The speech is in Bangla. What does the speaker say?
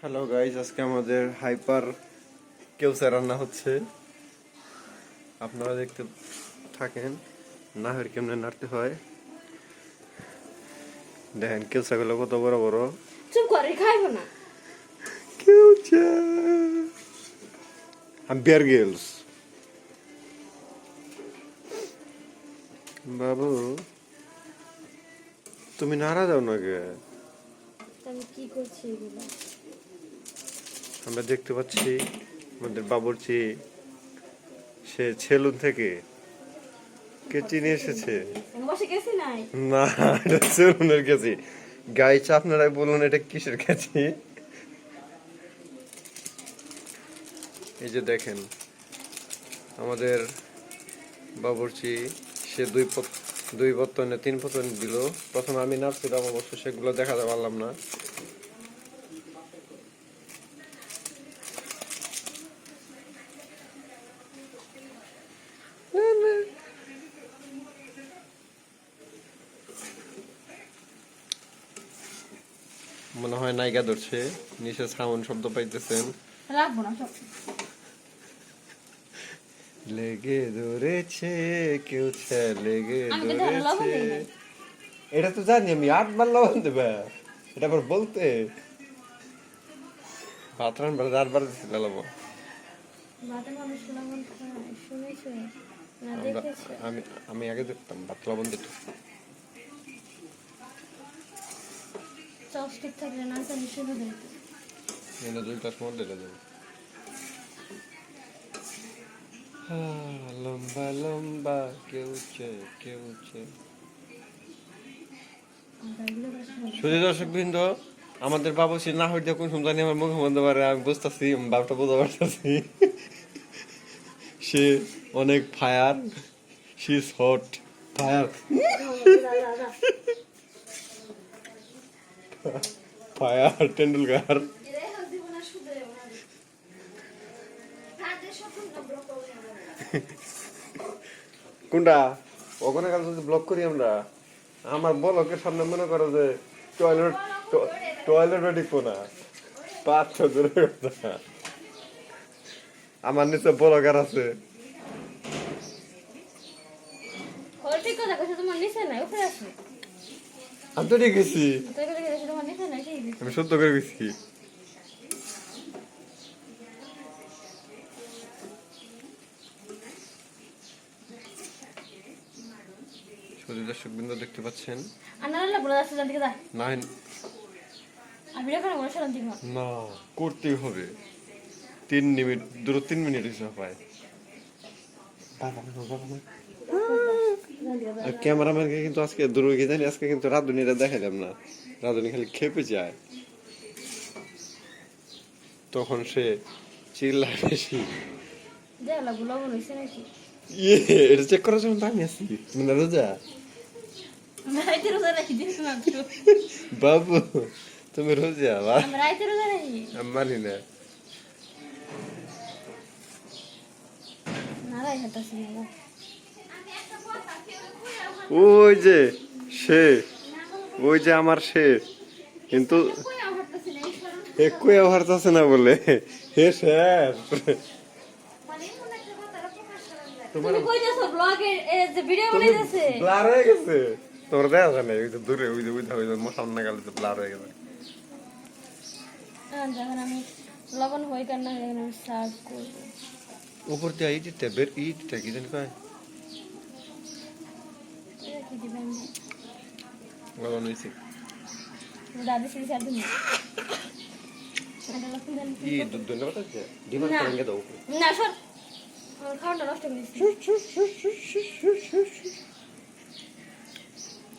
হ্যালো গাইজ, আজকে আমাদের হাইপার কেউসা রান্না হচ্ছে। আপনারা দেখতে থাকেন নাহের কেমনে নাড়তে হয়। দেখেন কেউসাগুলো কত বড় বড়। চুপ করে খাইবো না। কেউসা বিয়ার গেলস বাবু, তুমি নাড়া দাও না গে। আমি কি করছি এগুলো? আমরা দেখতে পাচ্ছি আমাদের বাবুর্চি সে সেলুন থেকে কেচি নিয়ে এসেছে। বসে গেছি নাই। না, এটা সেলুনের কেচি। গাইস, আপনারাই বলুন এটা কিসের কেচি? এই যে দেখেন আমাদের বাবুর্চি, সে দুই পত্তনে 3 পত্তন দিল। প্রথমে আমি নাড়ছিলাম, অবশ্য সেগুলো দেখাতে পারলাম না। মনে হয় নায়িকা ধরছে, নিচে সাউন্ড শব্দ পাইতেছেন। রাখবো না সব। লেগে ধরেছে কেউ লেগে আমি তো জানি লবণ ধরেছে। দেই নাই। এটা তো জানি আমি, 8 বার লবণ দেবে। এটা আবার বলতে ভাত রান্নার 8 বার দিছিল লবণ। বাটা মানুষ লবণ খায়, শুনেছো না আমরা দেখেছো? আমি আমি আগে দেখতাম ভাত লবণ দিত। চপস্টিক থাকলে না জানি শুরু দিত। এনে 2 গ্লাস মধ্যে দেবে। লম্বা লম্বা কেউছে কেউছে। শুধু দর্শক বৃন্দ, আমাদের বাবু সে না হইতে কোন সুন্দর আমার মুখে মধ্যে পারে, আমি বুঝতেছি, বাবুটা বুঝতে পারতেছি। সে অনেক fire, she is hot fire, fire Tendulkar. কোনটা ওখানে কাল যদি ব্লক করি আমরা, আমার ব্লকের সামনে মনে করো যে টয়লেট টয়লেট ঢুকবো না, 5-6 দূরের কথা। আমার নিচে ব্লগার আছে। ওর ঠিক কথা কইছো, তোমার নিচে নাই, উপরে আছে। আমি তো গেছি, তুই কথা কইছো তোমার নিচে নাই, সেই আমি সত্য করে গেছি। শুধু দর্শক বৃন্দ দেখতে পাচ্ছেন। আনারা বলে যাচ্ছে জানতে যা। না আমি রেখে না বলে শান্তি দিই না। না, করতেই হবে। 3 মিনিট, 3 মিনিট হিসাব পায়। ক্যামেরাম্যানকে কিন্তু আজকে দুর্গি জানি, আজকে কিন্তু রাধুনিরা দেখালাম না। রাধুনি খালি খেপে যায়, তখন সে চিল্লায় বেশি। দেওলা লবণ হইছে নাকি? ইয়ে, এটা চেক করার জন্য তো আমি আছি, মানে রোজা। রাইতে রোজা রাখি দিস না তো। বাবু তুমি রোজা? আমি রাইতে রোজা রাখি আমি মানি না। না, রাই হাতাছি না। ওই যে সে, ওই যে আমার সে, কিন্তু একই হারতেছে না বলে হে স্যার। তুমি কইতাছো ব্লগের যে ভিডিও বানাইতেছে ব্লার হয়ে গেছে, তোর দেখা যায় না, ওই যে দূরে ওই যে সামনে গেলে তো ব্লার হয়ে গেছে। যখন আমি লবণ হই কার না যখন আমি সার্ভ করবো উপর দিয়ে ইটটা বের, ইটটা কি জানি কয় কি দিবেন? লবণ হয়েছে। দাদি সিরি সার্ভ দিন ই ধন্যবাদ আছে, ডিমান্ড করেন দাও। না সর, আমার খাওয়াটা নষ্ট করে দিচ্ছি।